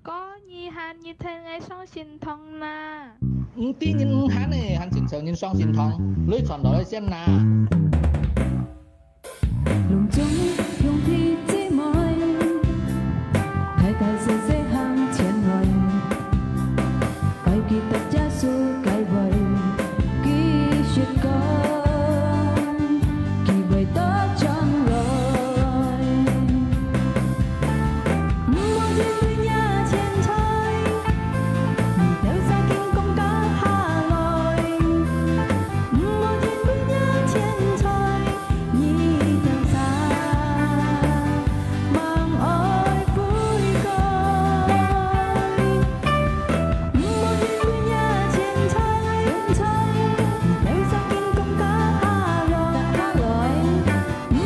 có nhi han như thế ngay song xin thông na tí nhìn hắn này hắn xin sợ nhìn song xin thong lưới chọn đó xem na lòng中用鐵之愛，太大細些向前來，計結特一數計為結雪講，其為得將來。唔望見每一錢財，掉曬見公家下來。唔望見每一錢財，已掉曬盲愛悔改。唔望見每一錢財，掉曬見公家下來。唔望見每一錢財，已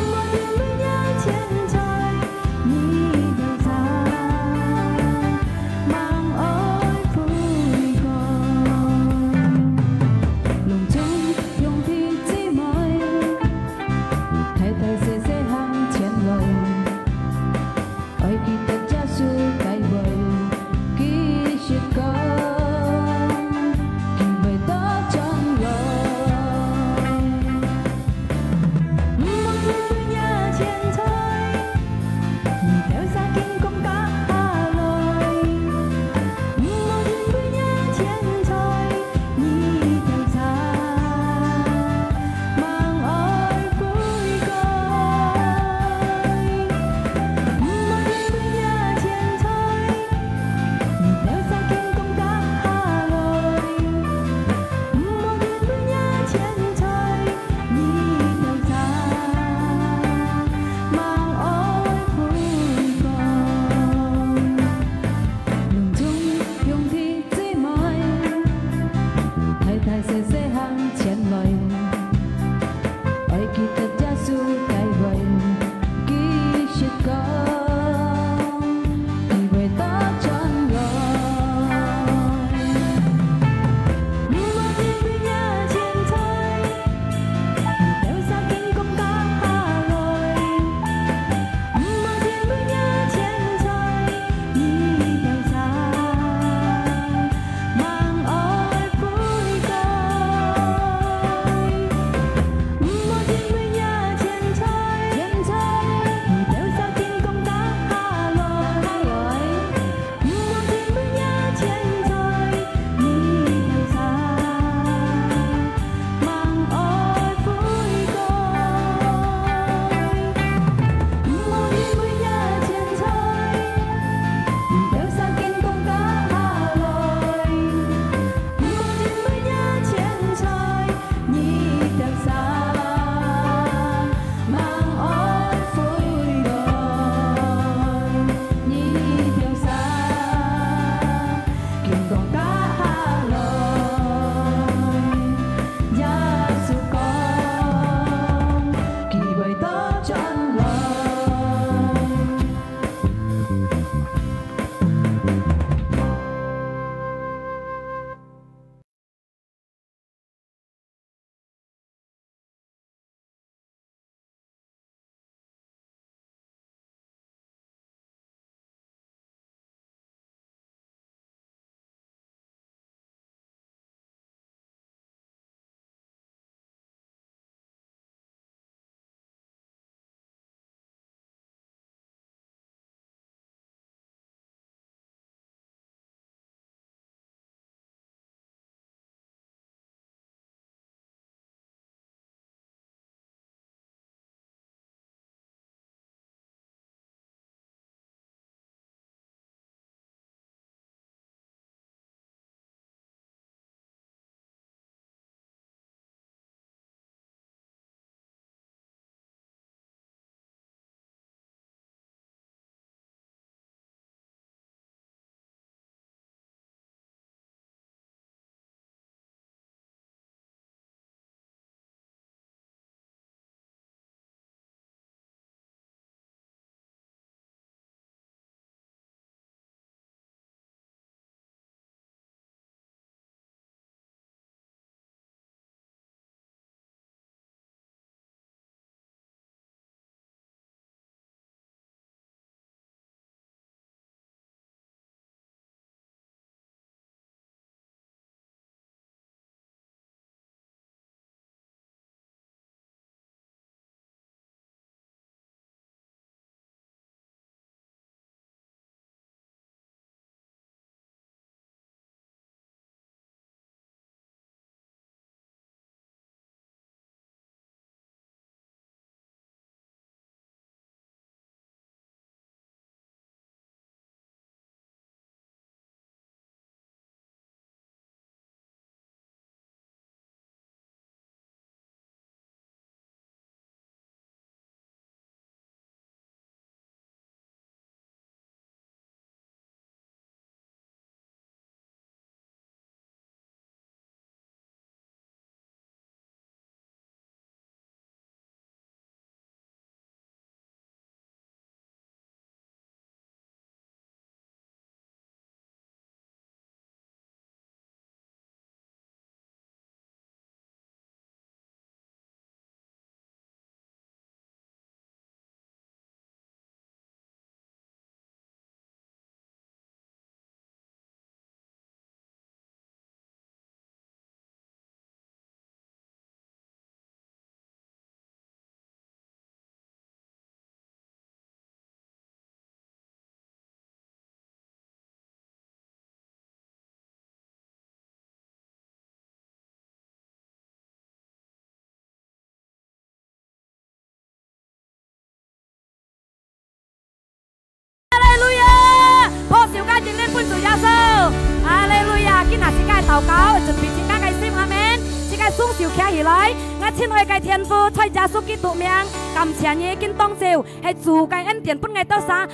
禱告，準備自家嘅心，阿們，自家雙手翹起來，我親愛嘅天父，在耶穌基督名，感謝你見當召，係主嘅恩典本愛到啥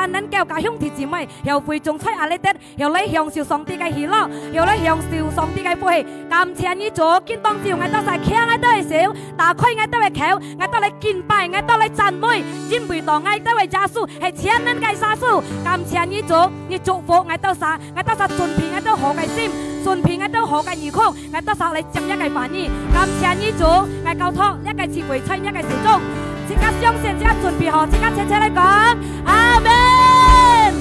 能夠家兄弟姊妹，又會眾吹阿里德，又嚟享受上帝嘅喜樂，又嚟享受上帝嘅福氣，感謝你主見當召，我到晒強，我都係少，打開我都係口，我都嚟敬拜，我都嚟讚美，因為當我都係耶穌，係千能嘅殺手，感謝你主，你祝福我到啥順便我都好嘅心。順便我都好嘅耳孔，我都受你接一個反應，感謝你主，我交託一個智慧親一個時鐘，即刻相信，即刻準備好，即刻切切嚟講，阿門。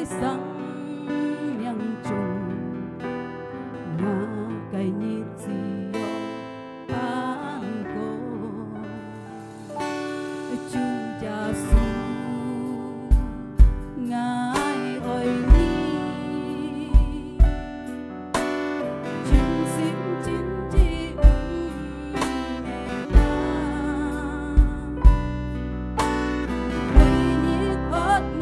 生命中，我该你只有安过，主耶稣，我爱你，全心全意不为你渴慕。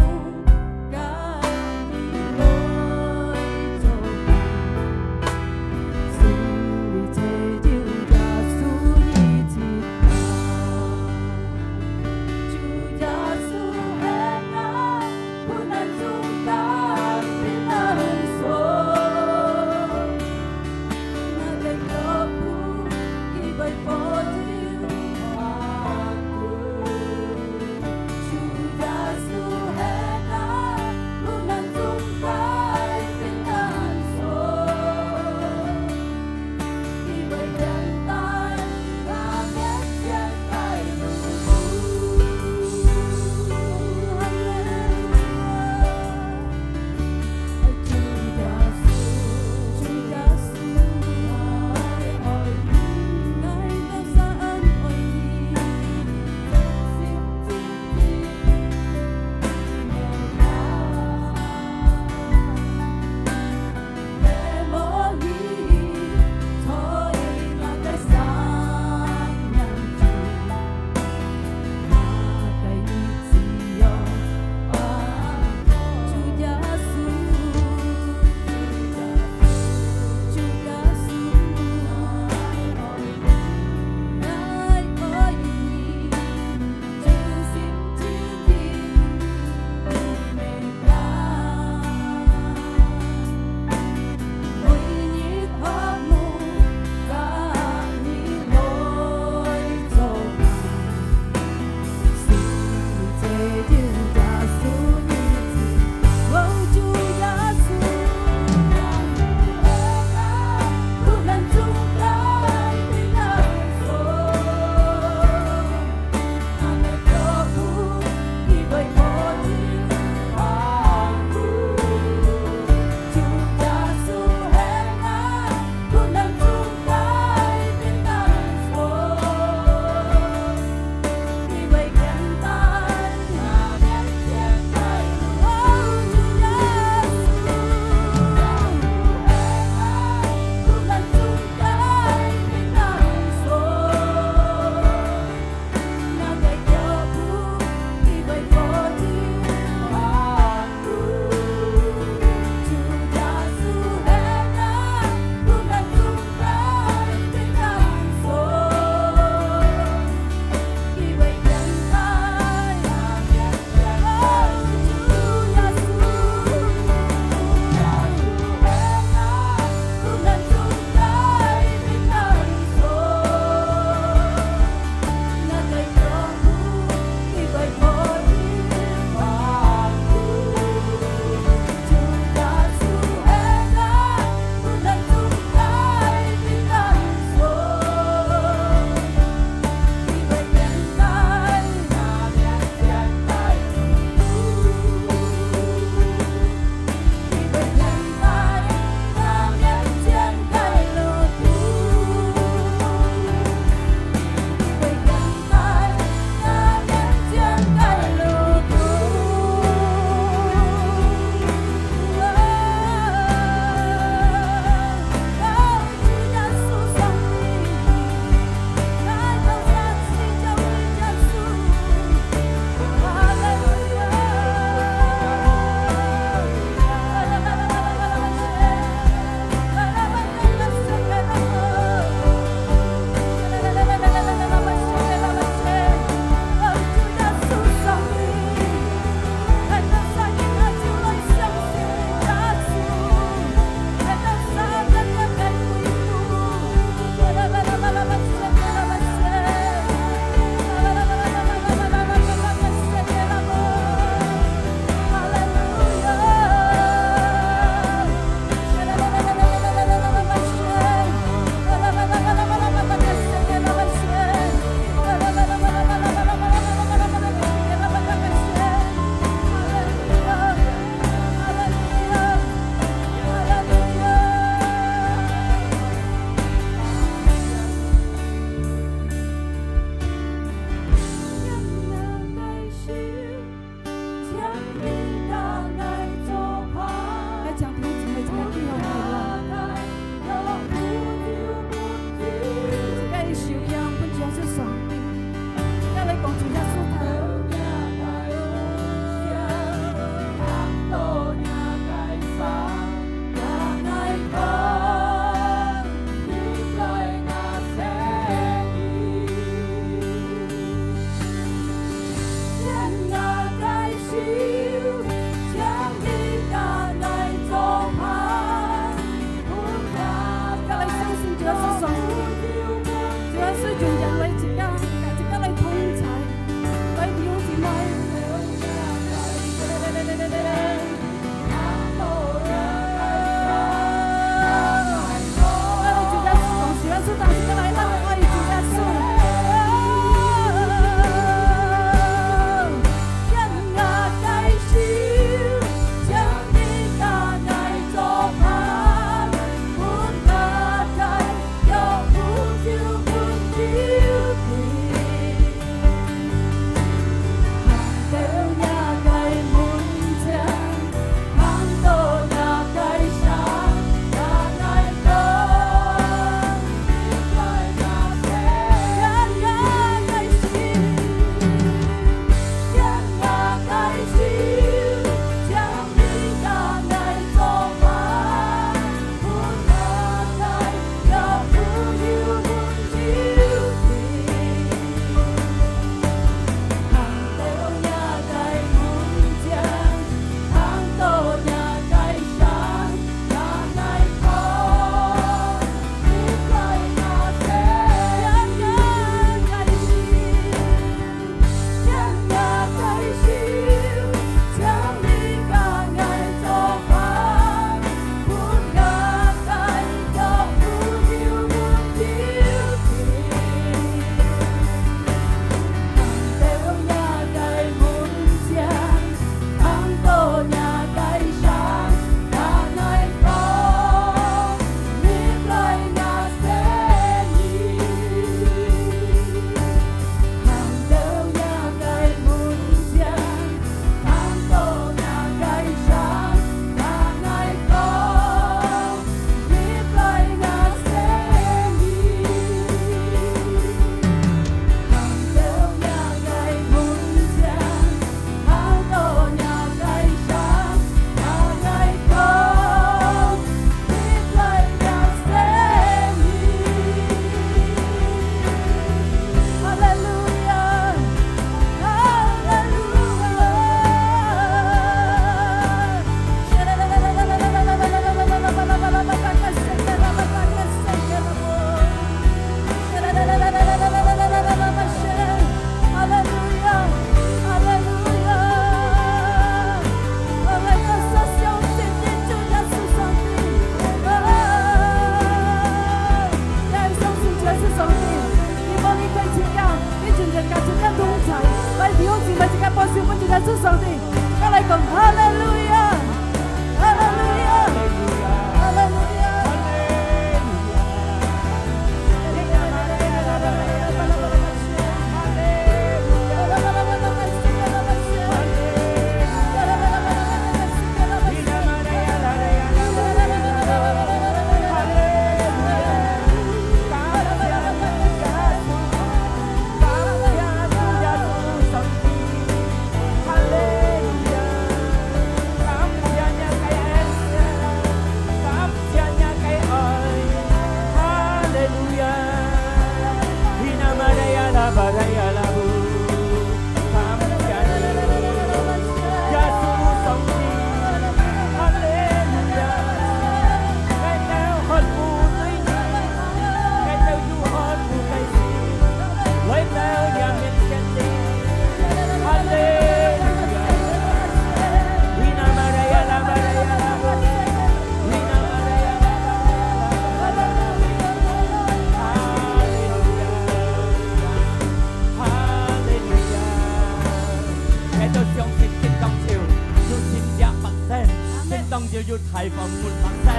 當要提防門發聲，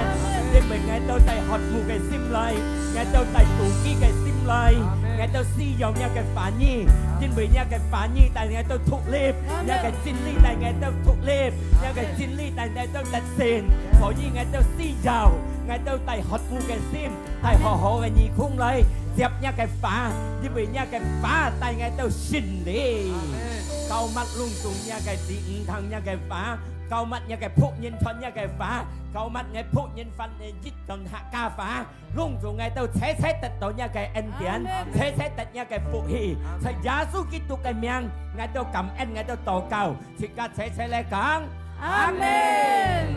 因為我到第渴慕嘅心裏，我到第妒忌嘅心裏，我到使用一嘅反應，因為一嘅反應，但我到脱離，一嘅真理，但我到脱離，一嘅真理，但我到實踐，所以我到使用，我到第渴慕嘅心，第好好嘅耳孔裏，接一嘅法，因為一嘅法，但我到信理。Câu mắt lung tung nha cái tiếng thằng nha cái phá, câu mắt nha cái phụ nhân phân nha cái phá, câu mắt nghe phụ nhân phân giết còn hạ ca phá, lung tung ngay tao thế tật tổ nha cái ân tiền, thế tật nha cái phụ hỷ, sai giá số kỹ tục cái miệng, ngay tao cầm ân ngay tao tổ cầu, chỉ cả thế lại con, amen.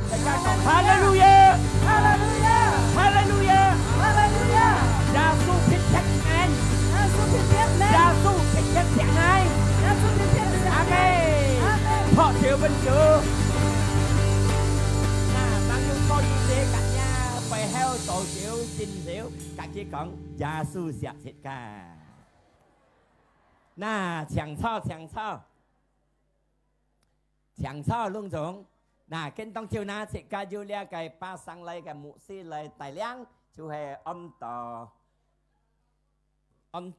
Sai cả con hallelujah, hallelujah, hallelujah, hallelujah. Giá số thích chắc anh, giá số thích chắc anh, giá số thích chắc anh. Amen. Họ chịu bên chưa? Mang những con gì thế cả nhà phải heo tổ chịu xin xíu các chị con gia sư xạc xịt cả. Chẳng sao luôn xuống. Kênh tông chiều na xịt cả dù lia cái ba sang lấy cái mũ xí lấy tài liang chú hề ông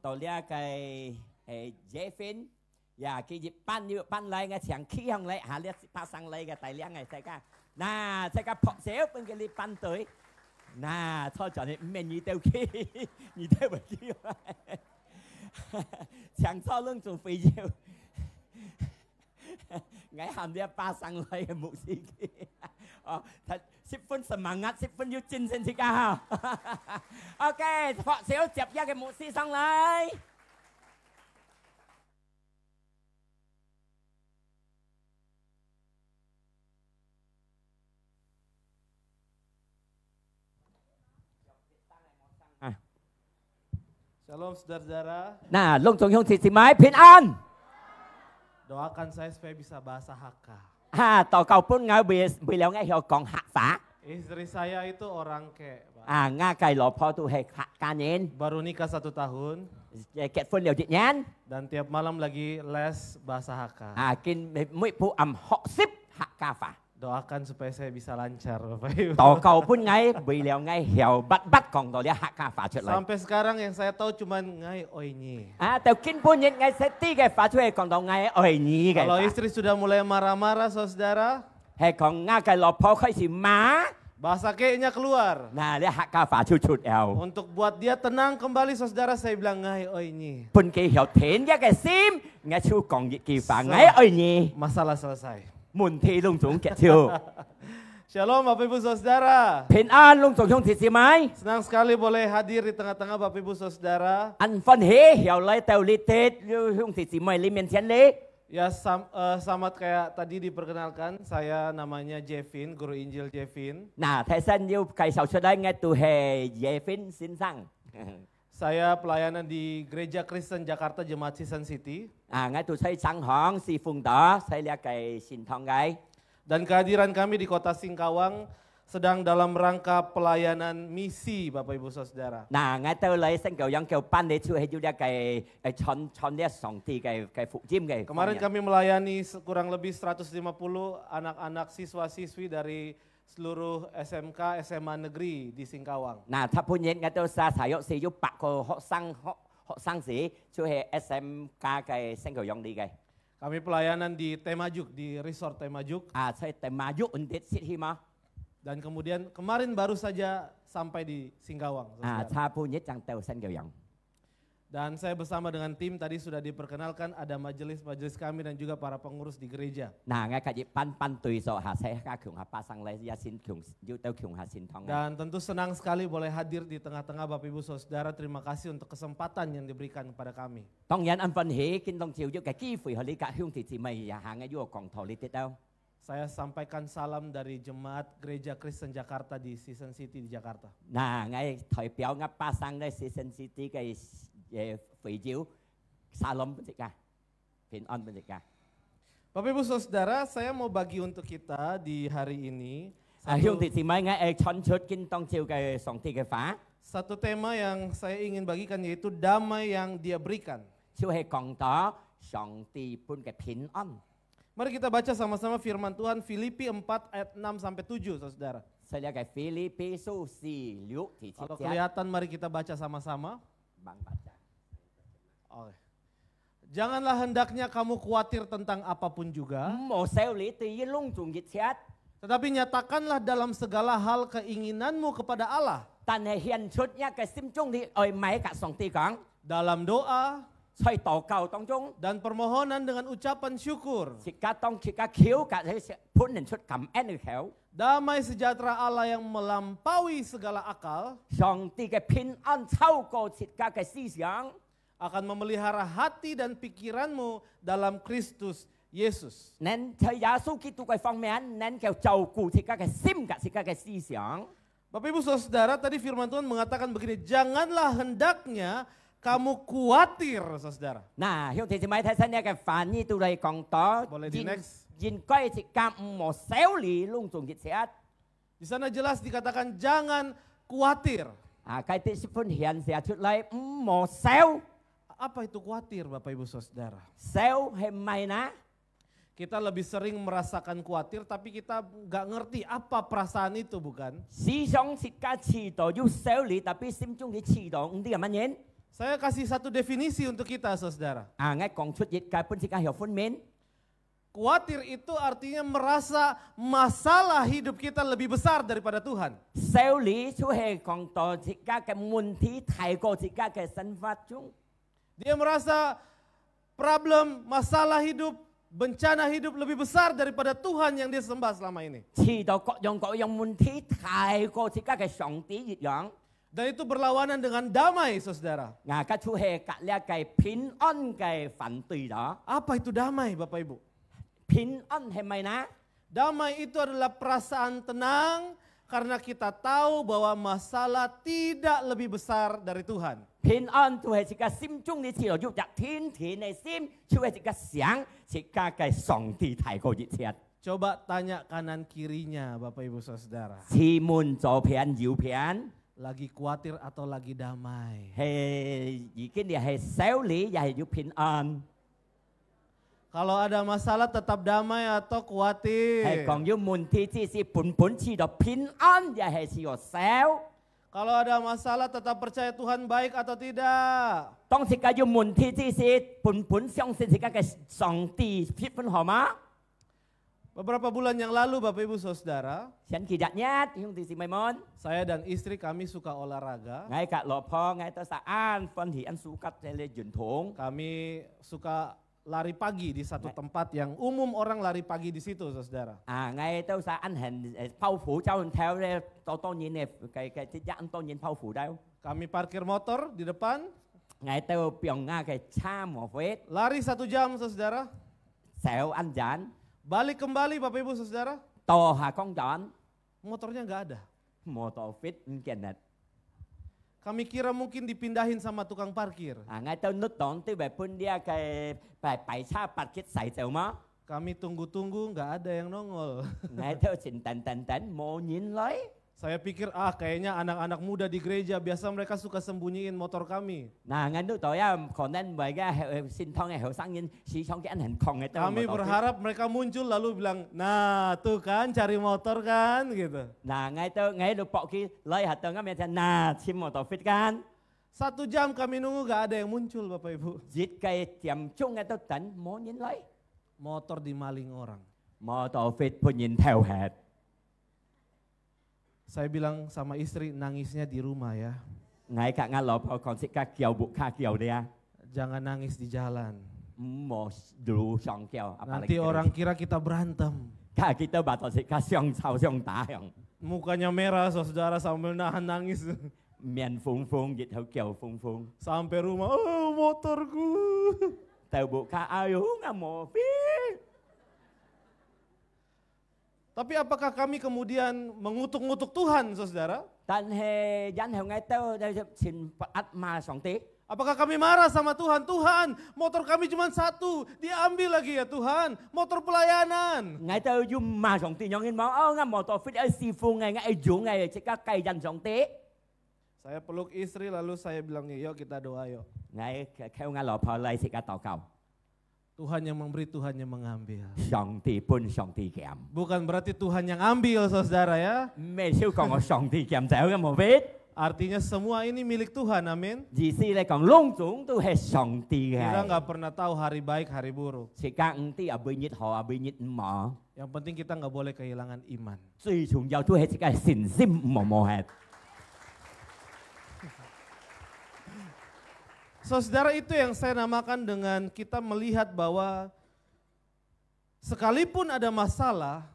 tổ lia cái dễ phín. Dạ khi dịp ban lấy ngay chẳng khí không lấy hạ liệt ta sang lấy cái tài liệu này sai cả sai cả phật xéo bên cái li ban tới thôi cho nên mình như tiêu khi như tiêu bởi kia chẳng sao lưng trùng phì nhiều ngay hàm đi ba sang lấy cái mục gì kia thật 10 分 semangat 10 分要精神先㗎 OK phật xéo接一個牧師上嚟Shalom saudara-saudara. Nah, long tong si mai平安. Doakan saya supaya bisa bahasa Hakka. Tao cầu pun ngài bị léo ngài hiểu còn hak phá. Istri saya itu orang Ke, Pak. Ngài cái lọ phò tu hay hak kanin. Baru nikah 1 tahun. Kết pun liều dịch nhán. Dan tiap malam lagi les bahasa Hakka. Kin mũi pu học sip hak ka phá. Doakan supaya saya bisa lancar, Bapak Ibu. Tao cầu pun ngài bị léo ngài hiểu bắt còn tao dia hak ka phá trở lại. Sampai sekarang yang saya tahu cuman ngai oinyi. Tao kin pun những ngài sẽ ti cái phá chơi còn tao ngài oi nhi cái. Kalau istri sudah mulai marah-marah, saudara, hay còn ngài cái lọ phò khai si má. Bahasa Ke-nya keluar. Nah, dia hak ka phá chút el. Untuk buat dia tenang kembali, saudara, saya bilang ngai oinyi. Pun cái hiểu thiện cái sim, ngài chu còn cái phá ngài oi nhi. Masalah selesai. Mun thi lung chúng kẹt chiều. Shalom Bapak Ibu Saudara. Bình an lung chúng không thì gì mai. Senang sekali boleh hadir di tengah-tengah Bapak Ibu Saudara. Anh phân hế hiểu lấy tàu lý tết không thì gì mai lý miền thiên lễ. Ya sama kayak tadi diperkenalkan, saya namanya Jevin, Guru Injil Jevin. Nah, thay sân yêu cây sầu cho đây ngay từ hè Jevin xin sang. Saya pelayanan di Gereja Kristen Jakarta Jemaat Season City. Ngay từ xây sang hong si phùng đó, xây ra cây xin thong gai. Dan kehadiran kami di Kota Singkawang sedang dalam rangka pelayanan misi Bapak Ibu Saudara. Nah, ngay từ lấy sân cầu yang cầu pan để chui hết ra cây chon dia song ti cây phụ chim cây. Kemarin kami melayani kurang lebih 150 anak-anak siswa-siswi dari seluruh SMK, SMA negeri di Singkawang. Nah,ถ้าพูดอย่างงั้นตัวซาสายกสิยุปะก็họ sangสิช่วย SMK cái sân cầu yang đi cái. Kami pelayanan di Temajuk, di Resort Temajuk. Saya Temajuk untuk City mah. Dan kemudian kemarin baru saja sampai di Singkawang. Saya punya yang tahu sân cầu yang. Dan saya bersama dengan tim tadi sudah diperkenalkan ada majelis-majelis kami dan juga para pengurus di gereja. Nah, ngay kaji pan tui so saya kyung pasang lay yasin kyung jutau kyung hasin thong. Dan tentu senang sekali boleh hadir di tengah-tengah Bapak Ibu Saudara. Terima kasih untuk kesempatan yang diberikan kepada kami. Tong yan an phân hỷ kinh tong chiều ju cái chi phỉ hợp lý cả hyung thì mày hàng ngay ju còn thọ lý tiết đâu. Saya sampaikan salam dari Jemaat Gereja Kristen Jakarta di Season City di Jakarta. Nah, ngay thời biểu ngap pasang lay Season City cái phỉ chiếu salam bentika. Pin on bentika. Bapak Ibu Saudara, saya mau bagi untuk kita di hari ini. Hyung thì mày ngay chọn chốt kinh tong chiều cái song ti cái phá. Satu tema yang saya ingin bagikan yaitu damai yang Dia berikan. Chiều hay còn đó song ti pun cái pin on. Mari kita baca sama-sama firman Tuhan Filipi 4 ayat 6 sampai 7 saudara. 細了嘅腓立比書4 第 Kalau 7節， kelihatan mari kita baca sama-sama. Bang baca. Oke. Janganlah hendaknya kamu khawatir tentang apapun juga, 冇修理對於隆重熱切， tetapi nyatakanlah dalam segala hal keinginanmu kepada Allah. 但係獻出一個心中的愛美嘅上帝講， Dalam doa 在禱告當中， dan permohonan dengan ucapan syukur. 自家當自家橋格喺判人出感恩嘅橋， Damai sejahtera Allah yang melampaui segala akal 上帝嘅平安超過自家嘅思想， akan memelihara hati dan pikiranmu dalam Kristus Yesus. 能在耶穌基督嘅方面能夠照顧自家嘅心及自家嘅思想。 Bapak Ibu Saudara, tadi firman Tuhan mengatakan begini, janganlah hendaknya kamu khawatir, saudara. 嗱，兄弟姊妹睇新一嘅翻譯到嚟講到， Boleh di next. 應該自家唔好修理隆重熱切。 Di sana jelas dikatakan jangan khawatir. 啊，佢哋十分顯示出嚟唔好修， Apa itu khawatir Bapak Ibu Saudara? 修係咪呢？ Kita lebih sering merasakan khawatir tapi kita nggak ngerti apa perasaan itu bukan? 思想自家遲到要修理，特別心中嘅遲到唔知係乜嘢。 Saya kasih satu definisi untuk kita saudara. 啊，我講出熱嘅本自家有分面。 Khawatir itu artinya merasa masalah hidup kita lebih besar daripada Tuhan. 修理就係講到自家嘅問題太過自家嘅生活中。 Dia merasa problem, masalah hidup, bencana hidup lebih besar daripada Tuhan yang dia sembah selama ini. 遲到各樣問題太過自家嘅上帝一樣。 Dan itu berlawanan dengan damai, saudara. 牙家出係隔呢嘅平安嘅反對啦。 Apa itu damai, Bapak Ibu? 平安係咪呢？ Damai itu adalah perasaan tenang karena kita tahu bahwa masalah tidak lebih besar dari Tuhan. 平安就係自家心中嘅自由，要入天天嘅心，就係自家想自家嘅上帝太過熱切。 Coba tanya kanan kirinya, Bapak Ibu Saudara. 前門左邊右邊 Lagi khawatir atau lagi damai? 係已經又係修理，又係要平安， Kalau ada masalah tetap damai atau 係 khawatir? 講要問題只是本知道平安，又係是要修。 Kalau ada masalah tetap percaya Tuhan baik atau tidak? 當自家要問題只是本相信自家嘅上帝撇分好嗎？ Beberapa bulan yang lalu Bapak Ibu Saudara, 前幾日nhất兄弟姊妹們， saya dan istri kami suka olahraga. 我กับ老婆我都實安分喜安舒吉嘅傳統。 Kami suka lari pagi di satu tempat yang umum orang lari pagi di situ, saudara. 啊，我都實安行泡芙周人跳咧，當然咧嘅即係當然泡芙都。 Kami parkir motor di depan, 我都用我嘅車模飛， lari 1 jam, saudara. 小安陣， Balik kembali Bapak Ibu Saudara, 到下公園， motornya nggak ada. 摩托飛唔見啦。 Kami kira mungkin dipindahin sama tukang parkir. 啊，我都攞當啲為搬啲嘅擺車白結洗走嗎？ Kami tunggu-tunggu nggak ada yang nongol. 我都前等冇人來。 Saya pikir kayaknya anak-anak muda di gereja biasa mereka suka sembunyiin motor kami. 嗱，我都到啊，可能為嘅先湯嘅後生人市場嘅人窮嘅都 Kami berharap mereka muncul lalu bilang, nah tuh kan cari motor kan gitu. 嗱，我都搏佢來下到咁樣就嗱，簽摩托飛間， 1 jam kami nunggu nggak ada yang muncul Bapak Ibu. 熱嘅點鐘嘅都等冇人來， Motor dimaling orang. 摩托飛判人偷吃。 Saya bilang sama istri nangisnya di rumah ya. 我及我老婆講即刻叫木卡叫你啊， Jangan nangis di jalan. 唔好路上叫。 Nanti orang kira kita berantem. 家己都話到即刻相吵相打響， Mukanya merah saudara sambil nahan nangis. 面風風熱口叫風風， Sampai rumah, oh motorku. 到木卡哎呦我冇飛。 Tapi apakah kami kemudian mengutuk-ngutuk Tuhan saudara? 但係因後我都前壓罵上帝。 Apakah kami marah sama Tuhan? Tuhan, motor kami cuma 1, diambil lagi ya Tuhan. Motor pelayanan. 我都要罵上帝，讓人講哦，我摩托飛喺師傅，我做我即刻計人上帝。 Saya peluk istri lalu saya bilang, yuk kita doa yuk. 我叫我老婆嚟即刻禱告。Tuhan yang memberi, Tuhan yang mengambil. 上帝本上帝減， Bukan berarti Tuhan yang ambil, saudara ya. 咩少講我上帝減走嘅冇必， Artinya semua ini milik Tuhan, amin. 意思嚟講，攏總都係上帝 Kita 嘅。 nggak pernah tahu hari baik, hari buruk. 時間唔啲，阿貝熱好，阿貝熱唔冇， Yang penting kita nggak boleh kehilangan iman. 最重要都係自己嘅信心冇係。 Saudara, itu yang saya namakan dengan kita melihat bahwa sekalipun ada masalah,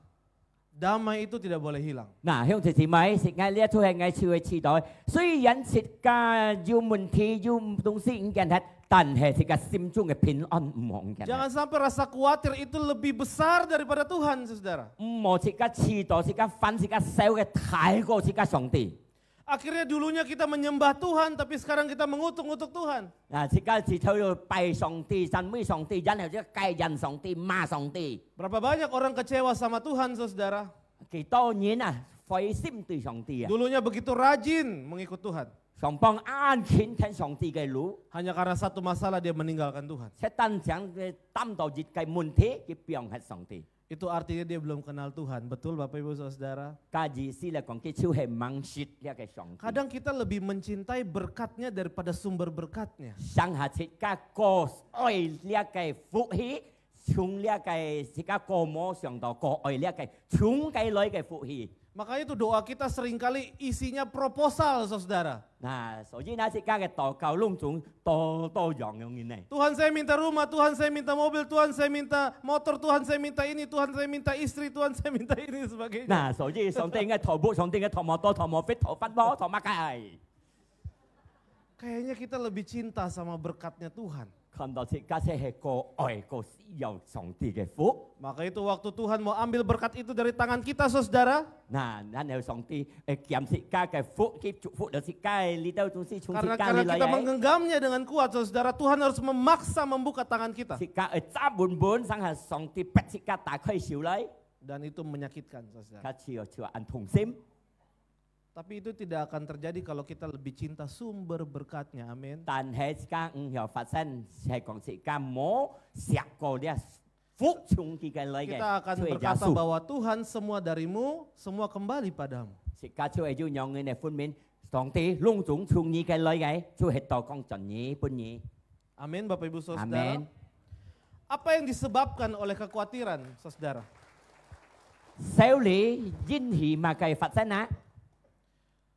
damai itu tidak boleh hilang. 嗱，兄弟姊妹，時間呢一套係藝術嘅時代，雖然時間有問題、有東西唔見得，但係時間心中嘅平安唔望見。 Jangan sampai rasa khawatir itu lebih besar daripada Tuhan, saudara. 唔好時間遲到、時間煩、時間少嘅太過時間上帝。 Akhirnya dulunya kita menyembah Tuhan, tapi sekarang kita mengutuk-ngutuk Tuhan. 嗱，時間遲到要拜上帝、讚美上帝，然後即係計人上帝、罵上帝。 Berapa banyak orang kecewa sama Tuhan, saudara? 幾多年啊，灰心對上帝啊， Dulunya begitu rajin mengikut Tuhan. 上幫安全聽上帝嘅路， Hanya karena satu masalah dia meninggalkan Tuhan. 即單將嘅擔到熱嘅問題，佢變係上帝。 Itu artinya dia belum kenal Tuhan. Betul Bapak Ibu Saudara? 家意思嚟講，佢超係盲説呢個上帝。 Kadang kita lebih mencintai berkatnya daripada sumber berkatnya. 上下切家個愛呢個福氣，從呢個切家個模上到個愛呢個從計來嘅福氣。 Makanya itu doa kita seringkali isinya proposal, saudara. 嗱，所以呢切家嘅禱告攏總多樣嘅呢。 Tuhan saya minta rumah, Tuhan saya minta mobil, Tuhan saya minta motor, Tuhan saya minta ini, Tuhan saya minta istri, Tuhan saya minta ini sebagainya. 嗱，所以上帝嘅頭部、上帝嘅頭毛多、頭毛fit、頭髮多、頭乜計。 Kayaknya kita lebih cinta sama berkatnya Tuhan. 看到切家係個愛個使用上帝嘅福。 Maka itu waktu Tuhan mau ambil berkat itu dari tangan kita, saudara. 嗱，然後上帝減切家嘅福，佢祝福到切家呢度總是從切 Karena 家 karena 嚟 kita 嚟。 menggenggamnya dengan kuat, saudara, Tuhan harus memaksa membuka tangan kita. 切家揸本上係上帝逼切家打開手嚟。 Dan itu menyakitkan, saudara. 家似按痛心。 Tapi itu tidak akan terjadi kalau kita lebih cinta sumber berkatnya, amin. 但係時間唔有發生，係講時間冇石過呢福從佢嘅來嘅。 Kita akan berkata bahwa Tuhan semua darimu, semua kembali padamu. 時間就係要讓人哋歡面，上帝攏總從佢嘅來嘅，就係到講盡嘢本嘢。 Amin, Bapak Ibu Saudara. Amin. Apa yang disebabkan oleh kekhawatiran, saudara? 小李因喜嘛嘅發生啊！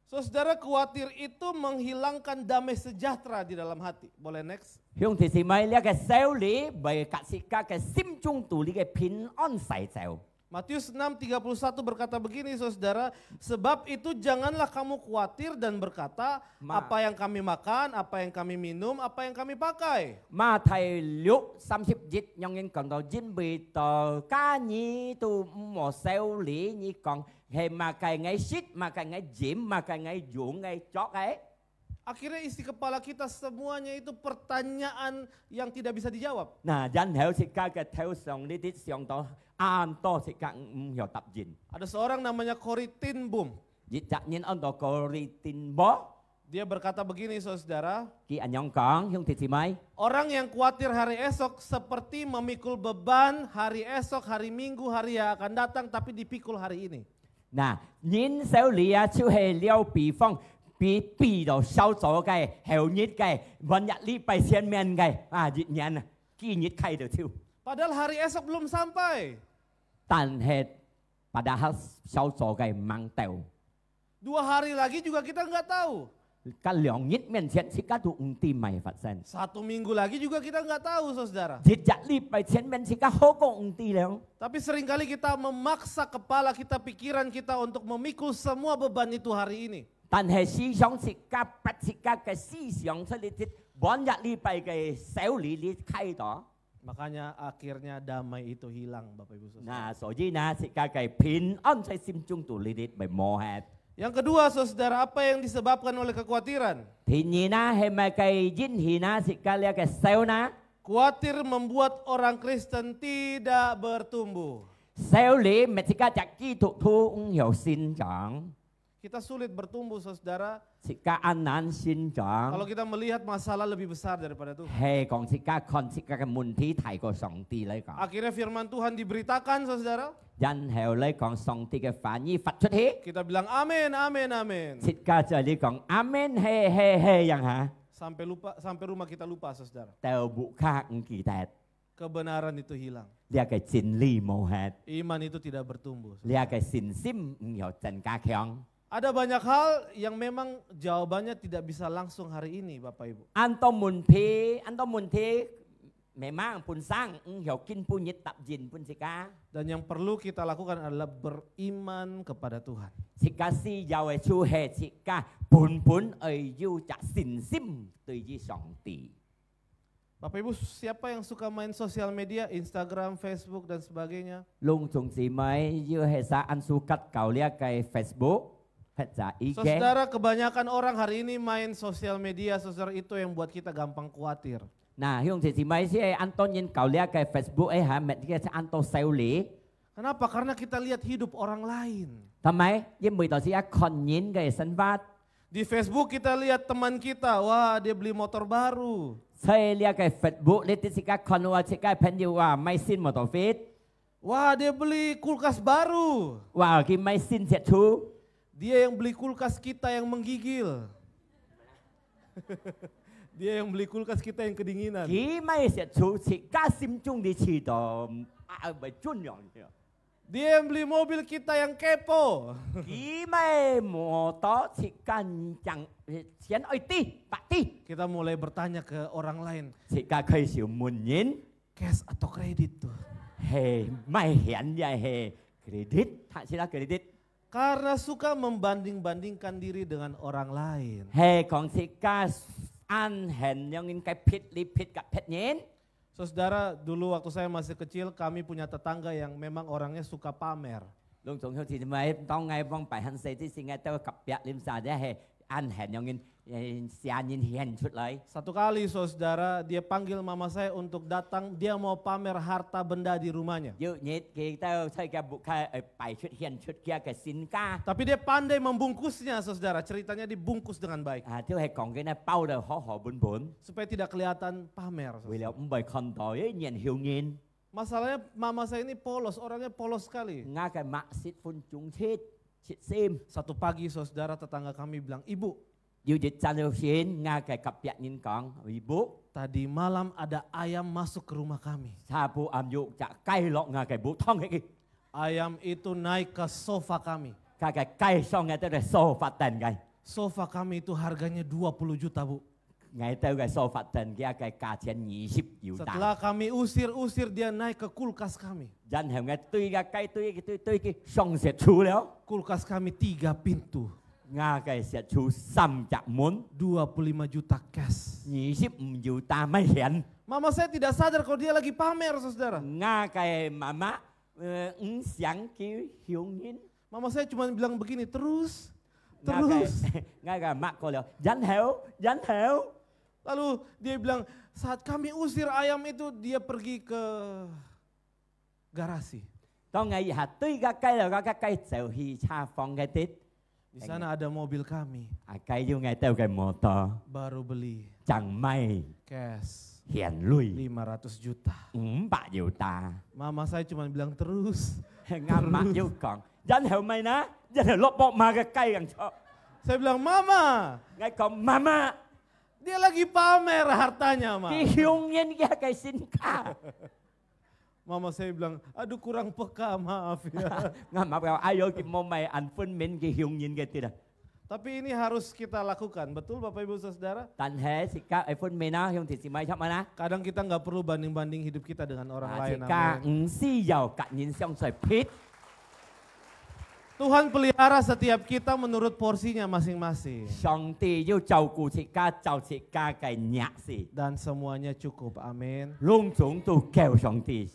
Saudara, khawatir itu menghilangkan damai sejahtera di dalam hati. Boleh next? 兄弟姊妹，呢個小李為格時間嘅心中度呢個平安世就。 Matius 6:31 berkata begini, saudara, sebab itu janganlah kamu khawatir dan berkata, apa yang kami makan, apa yang kami minum, apa yang kami pakai. 馬太6:30節，讓人講到準備到家呢都唔少理，你講係馬計ngay shit，馬計ngay gym，馬計ngay dụng ngay chok ấy。 Akhirnya isi kepala kita semuanya itu pertanyaan yang tidak bisa dijawab. Nah, dan heo sika ke theo song li dit song to an to sika hiểu tập gìn. Ada seorang namanya Corrie ten Boom. Dịch chặt nhìn on to Corrie ten Boom. Dia berkata begini, saudara. Ki anyong kong, yung titi mai. Orang yang khawatir hari esok seperti memikul beban hari esok, hari Minggu, hari yang akan datang, tapi dipikul hari ini. Nah, nhìn sao lia chu he liao bị phong. Bị đầu sau chỗ cái heo nhít cái vẫn nhặt li bay xiên men cái dịch nhàn kia nhít khay được thiêu. Padahal hari esok belum sampai. Tan het padahal sau chỗ cái mang tèo. 2 hari lagi juga kita nggak tahu. Cái lượng nhít men xiên si cái tụ tim mày phát sinh. 1 minggu lagi juga kita nggak tahu, saudara. Dịch nhặt li bay xiên men si cái hố công ti léo. Tapi seringkali kita memaksa kepala kita, pikiran kita untuk memikul semua beban itu hari ini. 但係思想是加不是加嘅思想出嚟啲，往日呢幣嘅小李呢開咗。 Makanya akhirnya damai itu hilang, Bapak Ibu Saudara. Nah, 所以呢，是加嘅平安喺心中度呢啲咪磨合。 Yang kedua, saudara, apa yang disebabkan oleh kekhawatiran? 第二呢，係咪嘅因氣呢？是加呢嘅小呢？ Khawatir membuat orang Kristen tidak bertumbuh. 小李咪是加隻基督徒唔有成長。kita sulit bertumbuh saudara. 自家安難先 Kalau 長， kita melihat masalah lebih besar daripada Tuhan. 係講自家看自家嘅問題提過上帝嚟講， Akhirnya firman Tuhan diberitakan saudara. 然後嚟講上帝嘅反應發出去， Kita bilang amin, amin, amin. 自家就嚟講阿門係樣嚇， Sampai rumah kita lupa saudara. 就บุค่唔記得， Kebenaran itu hilang. 呢個真理冇係， Iman itu tidak bertumbuh. 呢個信心唔有增加強。 Ada banyak hal yang memang jawabannya tidak bisa langsung hari ini Bapak Ibu. 安多門皮，安多門皮，memang pun sang hiểu kinh pun nhật tập gìn pun sika. Dan yang perlu kita lakukan adalah beriman kepada Tuhan. Sika si giàu ai chu he sika pun ai yu chả xin sim tùy với song ti. Bapak Ibu siapa yang suka main sosial media, Instagram, Facebook dan sebagainya? Lung chung si mai yu he sa an su kat kau lia kai Facebook. Saudara, kebanyakan orang hari ini main sosial media, saudara, itu yang buat kita gampang khawatir. Nah, yung si mai si Anton yin kau lia kai Facebook ha met kia sa Anton seu li. Kenapa? Karena kita lihat hidup orang lain. Tamai, yin mui tau si a kon yin kai san vat. Di Facebook kita lihat teman kita, wah dia beli motor baru. Saya lihat kai Facebook lihat si ka kon wa si ka pen yu wa mai sin motor fit. Wah dia beli kulkas baru. Wah, ki mai sin jet chu. Dia yang beli kulkas kita yang menggigil. Dia yang beli kulkas kita yang kedinginan. Ki mai jet chu si ka sim chung di chi do a bai chun yong. Dia yang beli mobil kita yang kepo. Ki mai motor si kan chang xian oi ti, pak ti. Kita mulai bertanya ke orang lain. Si ka khai siu mun yin. Cash atau kredit tuh? He mai hian ya he kredit, tak sila kredit. Karena suka membanding-bandingkan diri dengan orang lain. He kong si ka an hen yang in kai pit li pit kat pet yin. Saudara, dulu waktu saya masih kecil kami punya tetangga yang memang orangnya suka pamer. Lung chung thì mai tong ngai vong bài han sei ti sing ngai tao cặp bẹt lim sa de he an hen yang in sian yin hian chut lai. Satu kali saudara, dia panggil mama saya untuk datang, dia mau pamer harta benda di rumahnya. Yu nyet ki tao sai ka bu ka bài chut hian chut kia ka sin ka. Tapi dia pandai membungkusnya saudara, ceritanya dibungkus dengan baik. À thiếu hay còn cái này bao đầu họ bún bún. Supaya tidak kelihatan pamer. Vì là ông bài con tỏi nhìn hiểu nhìn. Masalahnya mama saya ini polos, orangnya polos sekali. Nga cái mạc xít phun chúng chết sim. Satu pagi saudara tetangga kami bilang, Ibu, Yu dịch cha lưu xin nga cái cặp bẹt nhìn con. Ibu. Tadi malam ada ayam masuk ke rumah kami. Sa bu am yu chả cay lọ nga cái bu thong cái. Ayam itu naik ke sofa kami. Cái cay xong ngay tới đây sofa tên cái. Sofa kami itu harganya 20 juta Bu. Ngay tới cái sofa tên kia cái cả tiền 20 triệu ta. Setelah kami usir-usir dia naik ke kulkas kami. Dân hiểu ngay tuy cái tuy cái xong sẽ chú léo. Kulkas kami 3 pintu. Nga cái sẽ chú xăm chặt muốn. 25 juta cash. 20 triệu ta mới hiện. Mama saya tidak sadar kalau dia lagi pamer saudara. Nga cái mama sáng kêu hiểu nhìn. Mama saya cuma bilang begini, terus. Nga cái mak cô léo. Dân hiểu. Lalu dia bilang, saat kami usir ayam itu dia pergi ke garasi. Tao ngày hạt tuy cái là cái sầu hi cha phong cái tít. Di sana ada mobil kami. Cái yêu ngày tao cái motor. Baru beli. Chẳng may. Cash. Hiện lui. 500 juta. 400 triệu ta. Mama saya cuma bilang terus. Nga mak yêu còn. Dân hiểu mày ná. Dân hiểu lộp bọc mà cái cây càng cho. Saya bilang, Mama. Ngay còn mama. Dia lagi pamer hartanya, Ma. Cái hiếu nhiên kia cái xin ca. Mama saya bilang, aduh kurang peka, maaf ya. Nga mak bảo ayo kịp mong mày ăn phân mình cái hiếu nhiên cái tira. Tapi ini harus kita lakukan, betul Bapak Ibu Saudara? Tan he si ka ai phân mình á, hiếu thì si mai chắp mana. Kadang kita nggak perlu banding-banding hidup kita dengan orang Si lain. ka Amin. si giàu cạn nhìn xong rồi pit. Tuhan pelihara setiap kita menurut porsinya masing-masing. Song ti yêu chầu cụ si ka cái nhạc si. Dan semuanya cukup, amin. Lung chúng tu kêu song ti.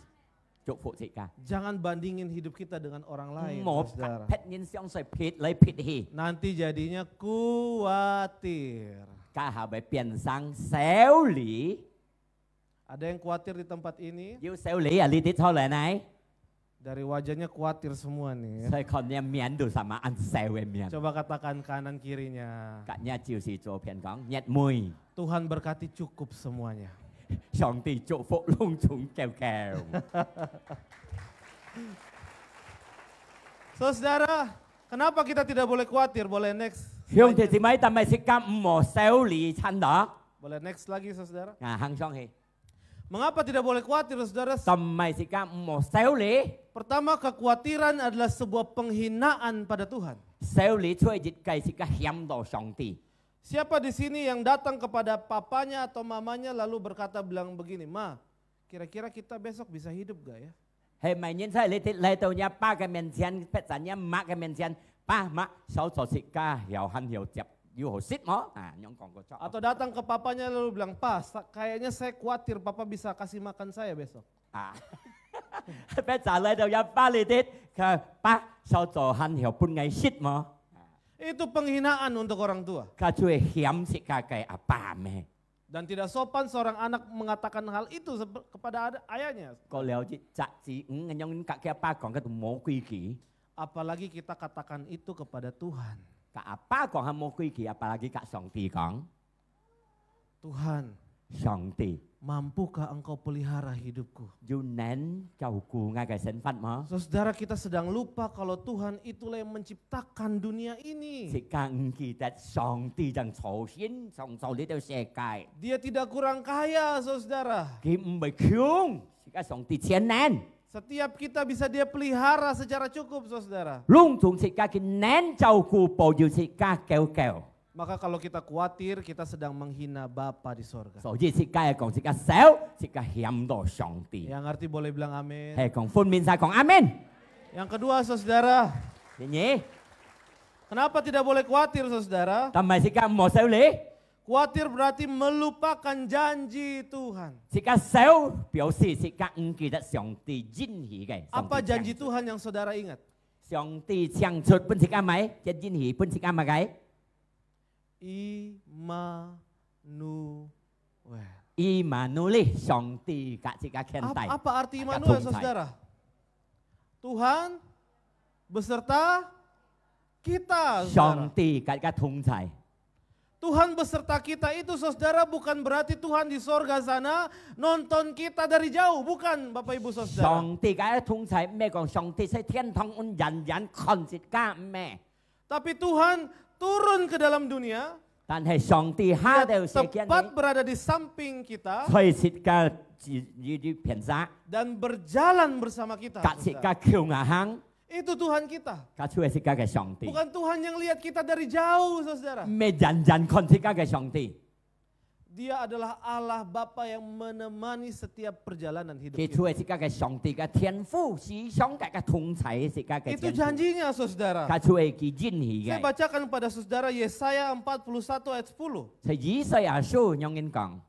Chúc phụ si ka. Jangan bandingin hidup kita dengan orang lain, Một Saudara. pet nhìn xong rồi pit lấy pit hi. Nanti jadinya khawatir. Ka hà phải biến sang xéo lý. Ada yang khawatir di tempat ini? Yêu xéo lý à lý tít thôi lại này. Dari wajahnya khawatir semua nih. 所以看你面都什么按社會面。 Coba katakan kanan kirinya. 今日就是做片講日妹， Tuhan berkati cukup semuanya. 上帝祝福隆重叫叫。 Saudara, kenapa kita tidak boleh khawatir? Boleh next. 兄弟姊妹，但係時間唔好修理親達， Boleh next lagi saudara. 啊行上去， Mengapa tidak boleh khawatir saudara? 但係時間唔好修理， Pertama, kekhawatiran adalah sebuah penghinaan pada Tuhan. 修理出嚟計時間險到上帝。 Siapa di sini yang datang kepada papanya atau mamanya lalu bilang begini, Ma, kira-kira kita besok bisa hidup gak ya? 係咪認真？你哋嚟到你爸嘅面前，逼陣你媽嘅面前，爸媽手做時間又恨又接，要好識麼？啊，樣講個錯。 Atau datang ke papanya lalu bilang, Pa, kayaknya saya khawatir papa bisa kasih makan saya besok. 啊，逼陣嚟到你爸你哋，佢爸手做恨又半藝識麼？ Itu penghinaan untuk orang tua. 佢最險時間嘅阿爸咩？ Dan tidak sopan seorang anak mengatakan hal itu kepada ayahnya. 個了解雜誌樣隔嘅阿爸講嘅都冇規矩， Apalagi kita katakan itu kepada Tuhan. 個阿爸講係冇規矩，apalagi 隔上帝講， Tuhan, 上帝 mampukah engkau pelihara hidupku? 要能照顧我嘅身份麼？ Saudara, kita sedang lupa kalau Tuhan itulah yang menciptakan dunia 時 ini. 間唔記得上帝就重新創造呢個世界， Dia tidak kurang kaya, saudara. 佢唔係窮，時間上帝千能， Setiap kita bisa dia pelihara secara cukup, saudara. 隆重時間佢能照顧保佑時間救救， Maka kalau kita khawatir, kita sedang menghina Bapa di sorga. 所以時間係講時間少，時間險到上帝， Yang ngerti boleh bilang amin. 係講歡面晒講阿門， Yang kedua, saudara, 你。 kenapa tidak boleh khawatir, saudara? 但係時間唔好修理， Khawatir berarti melupakan janji Tuhan. 時間少表示時間唔記得上帝應許嘅。 Apa janji Tuhan yang saudara ingat? 上帝창출本時間咪，一應許本時間咪嘅。 Immanuel. Immanuel 上帝嘅時間天大。 Apa arti Immanuel, saudara? Tuhan beserta kita, 上 saudara. 帝嘅同在， Tuhan beserta kita itu, saudara, bukan berarti Tuhan di sorga sana nonton kita dari jauh. Bukan, Bapak Ibu Saudara. 上帝嘅同在咩講？上帝喺天堂按人人看時間咩？ Tapi Tuhan turun ke dalam dunia, 但係上帝下到 Dia 世間 tepat berada di samping kita 喺時間啲片沙， dan berjalan bersama kita. 隔時 saudara. 間橋牙行， Itu Tuhan kita. 隔出係時間嘅上帝。 Bukan Tuhan yang lihat kita dari jauh, saudara. 咩人人看時間嘅上帝？ Dia adalah Allah Bapa yang menemani setiap perjalanan hidup 佢 kita. 出係時間嘅上帝嘅天賦，是上帝嘅同在時間嘅 Itu 天賦。 janjinya, saudara. 佢出係佢應許 Saya 嘅。 bacakan pada saudara Yesaya 41 ayat 10. 係以賽亞書有人講，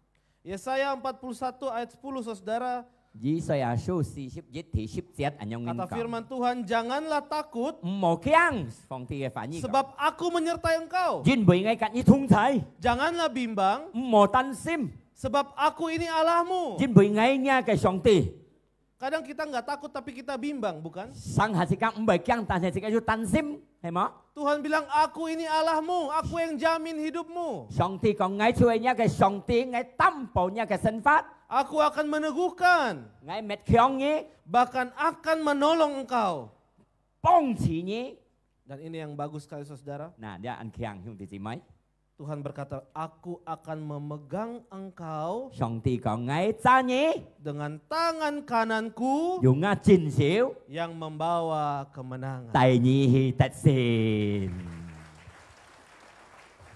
Yesaya 41 ayat 10, saudara. 以賽亞書41至17有人 Kata 講， firman Tuhan, janganlah takut 唔好驚，上帝嘅反應講， sebab aku menyertai engkau. 因為我跟你同在， Janganlah bimbang 唔好擔心， sebab aku ini Allahmu. 因為我嘅上帝。 Kadang kita nggak takut tapi kita bimbang, bukan? 上下時間唔係驚，但係時間要擔心，係嘛？ Tuhan bilang, aku ini Allahmu, aku yang jamin hidupmu. 上帝講我做你嘅上帝，我擔保你嘅身法， Aku akan meneguhkan, 我滅強你， bahkan akan menolong engkau. 幫持你。 Dan ini yang bagus sekali, saudara. Nah, dia an kiang兄弟姊妹， Tuhan berkata, aku akan memegang engkau 上帝講我揸你， dengan tangan kananku 用我真手 yang membawa kemenangan. 帶你去得勝。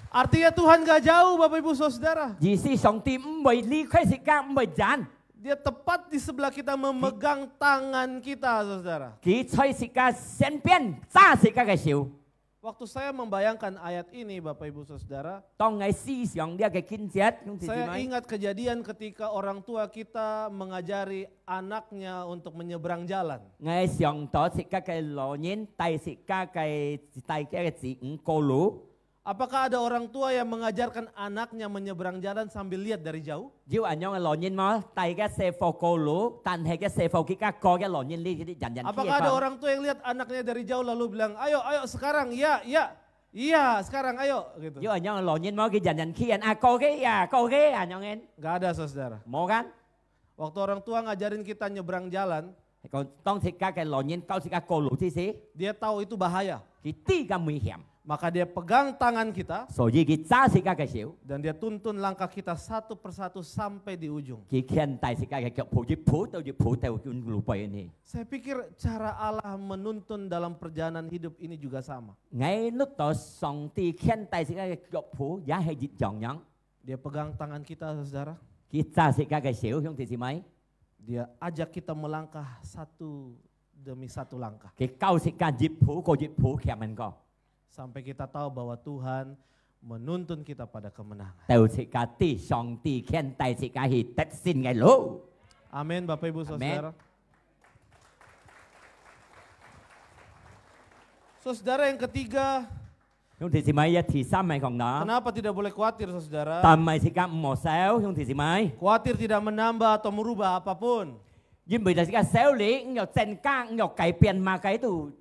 Artinya Tuhan gak jauh, Bapak Ibu Saudara. 意思上帝唔會離開時間，唔會賺， Dia tepat di sebelah kita memegang tangan kita, saudara. 佢在時間身邊揸時間嘅手。 Waktu saya membayangkan ayat ini, Bapak Ibu Saudara, 當我思想呢個經節，兄弟姊 saya 妹， ingat kejadian ketika orang tua kita mengajari anaknya untuk menyeberang jalan. 我想到時間嘅老人帶時間嘅子五過路。Apakah ada orang tua yang mengajarkan anaknya menyeberang jalan sambil lihat dari jauh? Dù ảnh nhau lò nhìn mà tay cái xe phô cô lũ, tan hay cái xe phô kita có cái lò nhìn đi cái dần dần Apakah ada orang tua yang lihat anaknya dari jauh lalu bilang, ayo, ayo sekarang, iya sekarang, ayo. Gitu. Dù ảnh nhau lò nhìn mà cái dần dần khi anh cô cái nhau nghe. Gak ada saudara. Mau kan? Waktu orang tua ngajarin kita nyebrang jalan, Còn tông thì cái lò nhìn câu thì cái cô lũ thì gì? dia tahu itu bahaya. Cái tí cái nguy hiểm. Maka dia pegang tangan kita所以佢揸時間嘅時候， dan dia tuntun langkah kita satu persatu sampai di ujung. 佢牽帶時間嘅腳步，越抱到路背呢。 Saya pikir cara Allah menuntun dalam perjalanan hidup ini juga sama. Ngay lúc đó上帝牽帶時間嘅腳步也係一樣樣。 Dia pegang tangan kita saudara, 佢揸時間嘅時候，兄弟姊妹， dia ajak kita melangkah satu demi satu langkah. 佢教時間越抱個越抱強人個， Sampai kita tahu bahwa Tuhan menuntun kita pada kemenangan. 到時間啲上帝牽帶時間係得勝嘅路。 Amin Bapak Ibu Saudara. Saudara yang ketiga, 兄弟姊妹一次三咪講啦， kenapa tidak boleh khawatir saudara? 但係時間唔好少，兄弟姊妹， Khawatir tidak menambah atau merubah apapun. 因為就時間少你，又增加，又改變馬計度，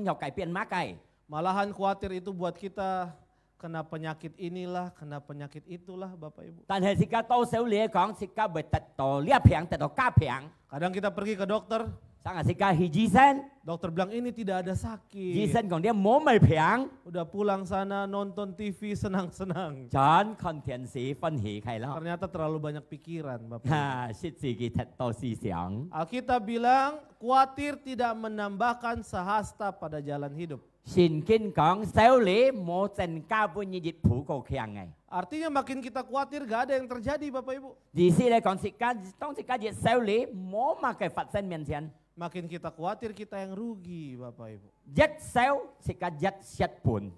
又改變馬計。 Malahan khawatir itu buat kita kena penyakit inilah, kena penyakit itulah Bapak Ibu. 但係時間多少你講，時間會達到呢一平，達到加平。 Kadang kita pergi ke dokter, 生日時間去醫生， dokter bilang ini tidak ada 醫 sakit. 生講啲冇咪平， Udah pulang sana nonton TV senang-senang. 真看電視分喜係咯。 Ternyata terlalu banyak pikiran Bapak Ibu. 啊，是自己太多思想。 Alkitab bilang khawatir tidak menambahkan sehasta pada jalan hidup. 聖經講少你冇增加半日熱普個強嘅， Artinya makin kita khawatir gak ada yang terjadi Bapak Ibu. 意思咧講時間當時間熱少你冇乜嘅發生面前， Makin kita khawatir kita yang rugi Bapak Ibu. 一少時間一失半，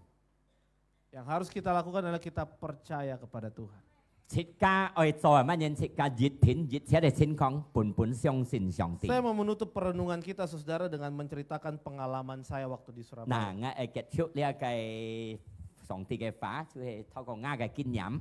Yang harus kita lakukan adalah kita percaya kepada Tuhan. 時間愛做乜嘢？時間熱片熱且嘅情況，本相信上帝。 Saya mau menutup perenungan kita saudara dengan menceritakan pengalaman saya waktu di Surabaya. 嗱，我係結束呢一個上帝嘅話，就係透過我嘅經驗。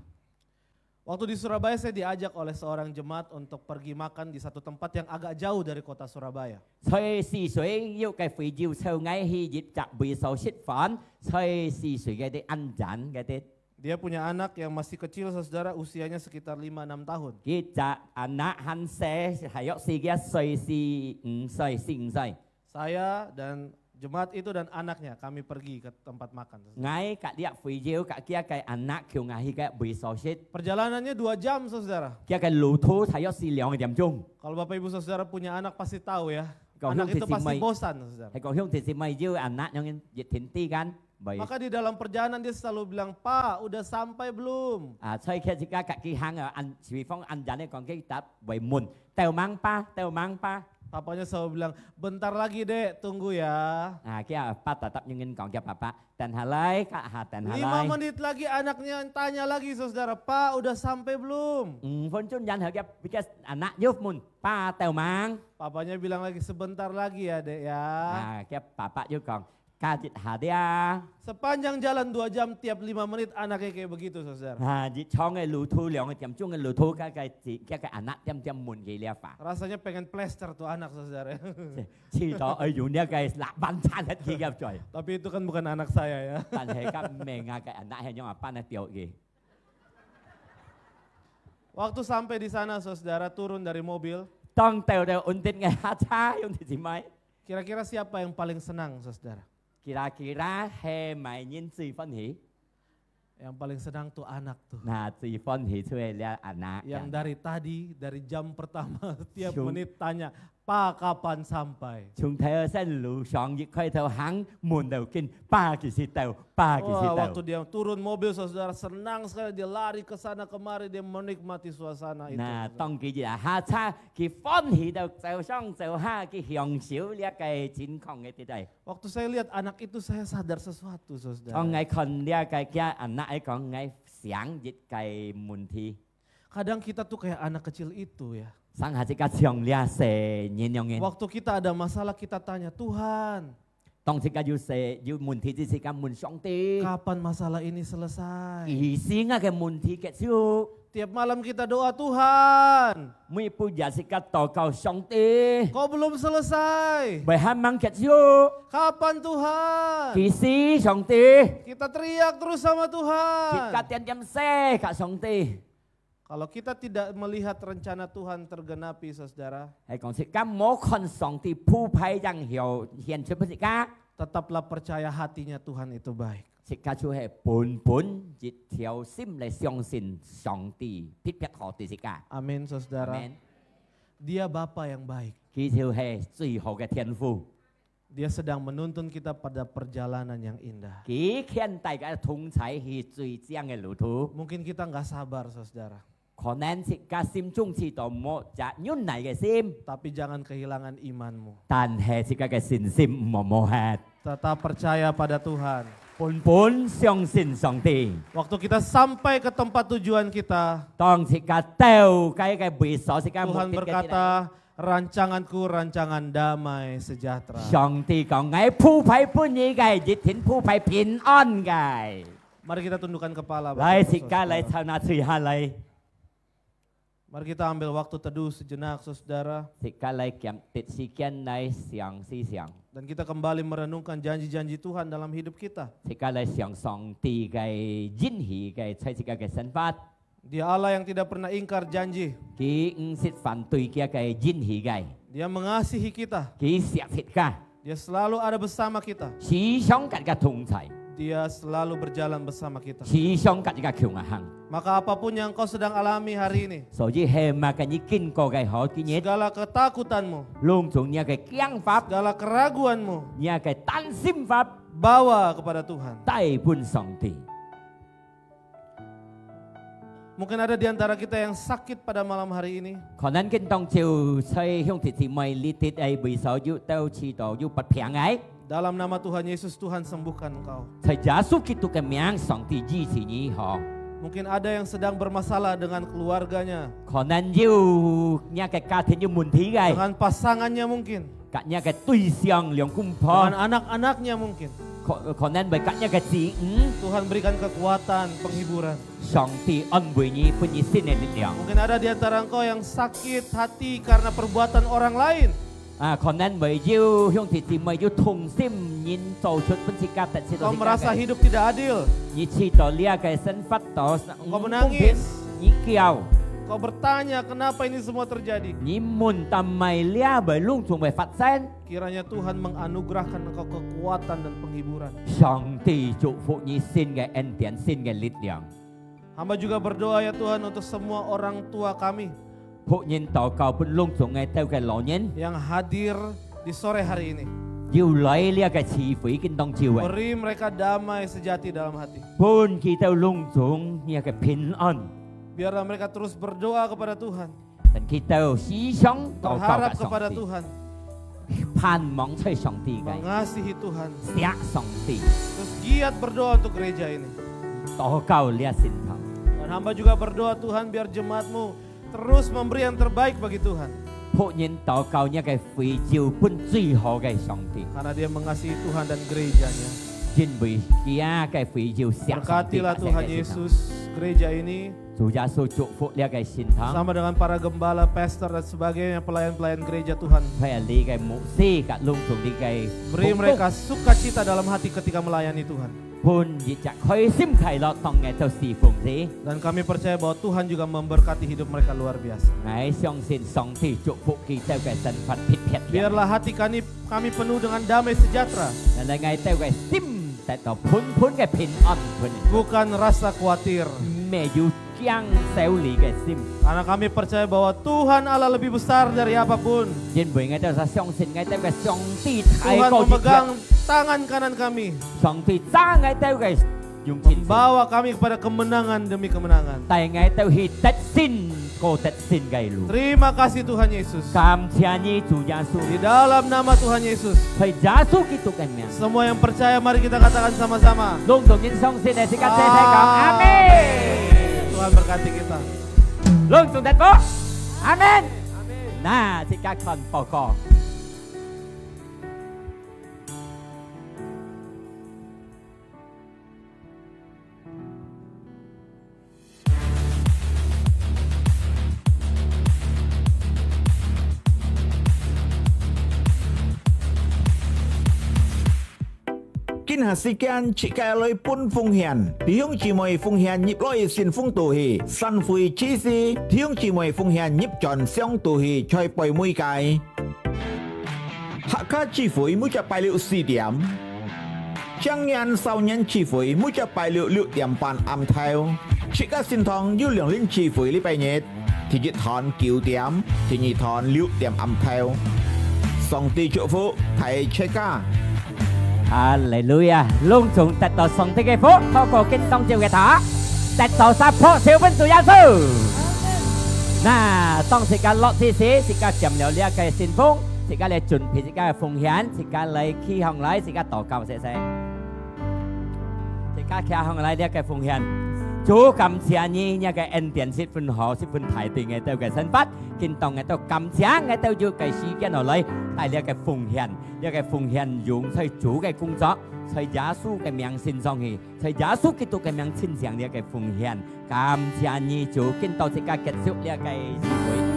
Waktu di Surabaya saya diajak oleh seorang jemaat untuk pergi makan di satu tempat yang agak jauh dari kota Surabaya. 隨時水要嘅肥照臭蟻去熱集會所釋放，隨時水嘅啲安zan嘅啲。 Dia punya anak yang masih kecil saudara, usianya sekitar 5-6 tahun. 佢就anak han sẽ係約4歲、4、5歲、4、5歲。 Saya dan jemaat itu dan anaknya kami pergi ke tempat makan. Ngay các địa phi diêu các kia cái anak kiểu ngay cái bị sổ xít. Perjalanannya 2 jam saudara. Kia cái lũ thú thấy có xì liang điểm chung. Kalau Bapak Ibu saudara punya anak pasti tahu ya. Kalau Anak yang itu di pasti sini- bosan saudara. Hay còn thì si mày diêu anak yang dịch thính ti kan. Bởi Maka di dalam perjalanan dia selalu bilang, Pak udah sampai belum? xoay kia chỉ các kia hàng ở ăn chỉ phong ăn dán còn cái tập bởi muôn. Tèo mang pa. Papanya selalu bilang, bentar lagi dek, tunggu ya. Kia pa tetap những còn cho papa. Dan halai kak ha dan 5 halai. menit lagi anaknya tanya lagi saudara, Pak udah sampai belum? Phân chun dàn hở kia anak giúp muôn. Pa tèo mang. Papanya bilang lagi, sebentar lagi ya dek ya. Kia papa giúp còn. Ka dịch hà dia. Sepanjang jalan 2 jam tiap 5 menit anaknya kayak begitu saudara. Dịch cho cái lũ thu liang cái tiệm chung cái lũ thu cái anak tiệm muôn cái lia phá. Rasanya pengen plester tuh anak saudara. Chỉ đó ở dùng cái lạc ban chan hết khi gặp trời. Tapi itu kan bukan anak saya ya.但係咁明啊cái anak hay nhưng mà pan tiểu gì. Waktu sampai di sana saudara turun dari mobil, Tông đều ổn định ngày hát cha yung thì mấy. kira-kira siapa yang paling senang saudara? Kira-kira he mày nhìn si phân hỷ. Yang paling senang tuh anak tuh. Na si phân hỷ thuê lia anak. Yang dari tadi, dari jam pertama tiap Syung. menit tanya, Pak kapan sampai? Chúng theo sen lũ song dịch khơi theo hắn muôn đầu kinh. Ba kỳ si tàu, ba kỳ si Wah, tàu. waktu dia turun mobil saudara senang sekali dia lari ke sana kemari dia menikmati suasana itu. Nà saudara. tông kỳ gì là ha cha kỳ phân hỷ đầu sầu song sầu ha kỳ hiong xíu lia cái chín không cái tí đây. Waktu saya lihat anak itu saya sadar sesuatu saudara. Ông ngay kon lia cái kia anak ấy còn ngay sáng dịch cái muôn thi. Kadang kita tuh kayak anak kecil itu ya. Sang hati ka siang lia se nhìn nhong nhìn. Waktu kita ada masalah kita tanya, Tuhan 當時間要問題之時間問上帝， Kapan masalah ini selesai? 意思嘅問題結束， Tiap malam kita doa Tuhan, 每半日時間禱告上帝， kok belum selesai? 未肯問結束， Kapan Tuhan? 意思上帝， Kita teriak terus sama 結 Tuhan. 果點些嘅上帝， Kalau kita tidak melihat rencana Tuhan tergenapi, saudara, 係講時間冇看上帝鋪排人後現出不時間， tetaplah percaya hatinya Tuhan itu baik. 時間就係本一條心嚟相信上帝，撇撇好啲時間。 Amin, saudara. Amen. Dia Bapa yang baik. 佢就係最好嘅天父， Dia sedang menuntun kita pada perjalanan yang indah. 佢勸大家同齊去最正嘅路途。 Mungkin kita nggak sabar, saudara. 可能時間心中知道冇隻忍耐嘅心， Tapi jangan kehilangan imanmu. 但係時間嘅信心唔好冇hết。 Tetap percaya pada Tuhan. 本相信上帝。 Waktu kita sampai ke tempat tujuan kita, 當時間到嘅會所時間目 Tuhan 的嘅 berkata, rancanganku rancangan damai sejahtera. 上帝講我鋪排本意嘅，熱天鋪排平安嘅。 Mari kita tundukkan kepala. 來 Bapak, 時間嚟 saudara. 參那最下嚟， Mari kita ambil waktu teduh sejenak, saudara. 時間嚟檢跌時間嚟想思想， Dan kita kembali merenungkan janji-janji Tuhan dalam hidup kita. 時間嚟想上帝嘅應許嘅在時間嘅生活， Dia Allah yang tidak pernah ingkar janji. 佢唔係反對嘅應許嘅， Dia mengasihi kita. 佢錫切嘅， Dia selalu ada bersama kita. 時常跟嘅同在， Dia selalu berjalan bersama kita. 時常跟嘅強行。 Maka apapun yang kau sedang alami hari ini, 所以係嘛嘅你經過嘅好經驗， segala ketakutanmu, 隆重你嘅驚法， segala keraguanmu, 你嘅擔心法， bawa kepada Tuhan. 帶本上帝。 Mungkin ada di antara kita yang sakit pada malam hari ini. 可能見當朝在向弟姊妹呢啲係為所要都知道要不平安， Dalam nama Tuhan Yesus, Tuhan sembuhkan engkau. 在耶穌基督嘅名，上帝醫治你好。 Mungkin ada yang sedang bermasalah dengan keluarganya, 可能要你嘅家庭有問題嘅， dengan pasangannya mungkin, กับ你嘅對象兩公婆， dengan anak-anaknya mungkin. 可能為กับ你嘅子女， Tuhan berikan kekuatan, penghiburan. 上帝安慰你，俾你新嘅力量。 Mungkin ada di antara engkau yang sakit hati karena perbuatan orang lain. 可能為要向弟姊妹要同心，人做出本事價值，知道 Engkau merasa hidup tidak adil. 你知道你嘅生活到 Engkau menangis. 你叫。 Kau bertanya kenapa ini semua terjadi. 你們但咪了為隆重為發生， Kiranya Tuhan menganugerahkan engkau kekuatan dan penghiburan. 上帝祝福你新嘅恩典、新嘅力量。 Hamba juga berdoa ya Tuhan untuk semua orang tua kami 僕人禱告本隆重嘅兜嘅老人， yang hadir di sore hari ini. 要來呢個慈悲見當照嘅， Beri mereka damai sejati dalam hati. 本佢都隆重呢個平安， Biarlah mereka terus berdoa kepada Tuhan. 但佢都時常禱告 Berharap 嘅 kepada 上帝， Tuhan. 盼望出上帝嘅， Mengasihi Tuhan. 錫上帝， Terus giat berdoa untuk gereja ini. 禱告呢個心頭。 Dan hamba juga berdoa Tuhan biar jemaatmu terus memberi yang terbaik bagi Tuhan. 僕人禱告呢個非洲本最好嘅上帝， Karena dia mengasihi Tuhan dan gerejanya. 因為佢嘅非洲錫上帝 Berkatilah 嘅 Tuhan 心頭。 Yesus gereja ini 主耶穌祝福呢個心頭。 sama dengan para gembala, pastor dan sebagainya pelayan-pelayan gereja Tuhan. 佢係你嘅牧師，及隆重你嘅 Beri mereka sukacita dalam hati ketika melayani Tuhan. 半日就開心快樂，當日就侍奉你。 Dan kami percaya bahwa Tuhan juga memberkati hidup mereka luar biasa. 我相信上帝祝福佢哋嘅生活撇撇嘅， Biarlah hati kami penuh dengan damai sejahtera. 但係我哋嘅心得到盤嘅平安， Bukan rasa khawatir. 咩要驚受你嘅心， Karena kami percaya bahwa Tuhan Allah lebih besar dari apapun. 因為我哋相信我哋嘅上帝太 Tuhan 過熱 memegang tangan kanan kami. 上帝揸我哋嘅用錢， Membawa kami kepada kemenangan demi kemenangan. 帶我哋去得勝過得勝嘅路。 Terima kasih Tuhan Yesus. 感謝你主耶穌， Di dalam nama Tuhan Yesus. 係耶穌基督嘅名。 Semua yang percaya mari kita katakan sama-sama. 隆重人相信係時間謝謝講阿們， Tuhan berkati kita. 隆重得講阿們。嗱，即刻看報告。今下時間設計來本奉獻，弟兄姊妹奉獻業來信奉道氣，神會指示弟兄姊妹奉獻業盡相道氣，在背每屆。客家聚會每隻拜六4點，將人少年聚會每隻拜六6點半暗頭，設計線堂要兩年聚會禮拜日，第一堂9點，第二堂6點暗頭。上帝祝福睇設計。哈利路亞，隆重得到上帝嘅福，透過經當照嘅他，得到撒破小分主耶穌。嗱，當時間落之時，時間佔了呢一個先鋒，時間嚟準備，時間嚟奉獻，時間嚟起行嚟，時間禱告，謝謝。時間起行嚟呢一個奉獻。主感謝你呢個恩典10分好10分大對嘅到嘅神法，見到嘅都感謝嘅都要嘅時間落嚟，帶呢個奉獻，呢個奉獻用在主嘅工作，在耶穌嘅名獻上去，在耶穌基督嘅名獻上呢個奉獻，感謝你主，見到即刻結束呢個聚會。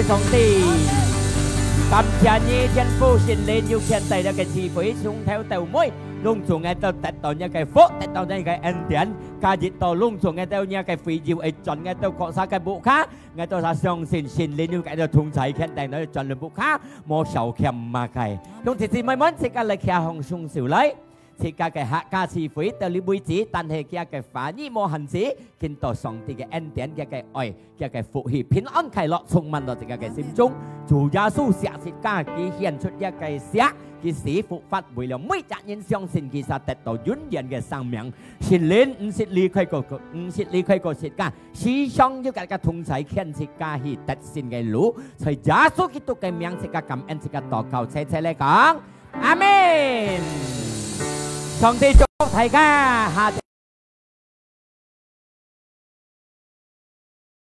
上帝，感謝你天父神靈要獻祭呢個慈悲，從頭到尾，隆重嘅都得到呢個福，得到呢個恩典，加熱到隆重嘅都呢個榮耀嘅盡嘅都確實嘅無卡，嘅都係相信神靈要嘅都同齊獻定到盡了無卡，冇受欠嘛計，用弟兄妹們即刻嚟祈向上朝禮。設計嘅客家詞彙到呢輩子，但係佢嘅反而冇限制，見到上帝嘅恩典，佢嘅愛，佢嘅福氣平安快樂充滿到自己嘅心中。主耶穌寫設計，佢獻出一個寫，佢死復活，為了每一人相信，其實得到永遠嘅生命。神靈唔是離開過，唔是離開過設計，時常要大家同齊獻設計去得勝嘅路。在耶穌基督嘅名，設計感恩，設計禱告，齊齊嚟講，阿門。上帝祝福大家，下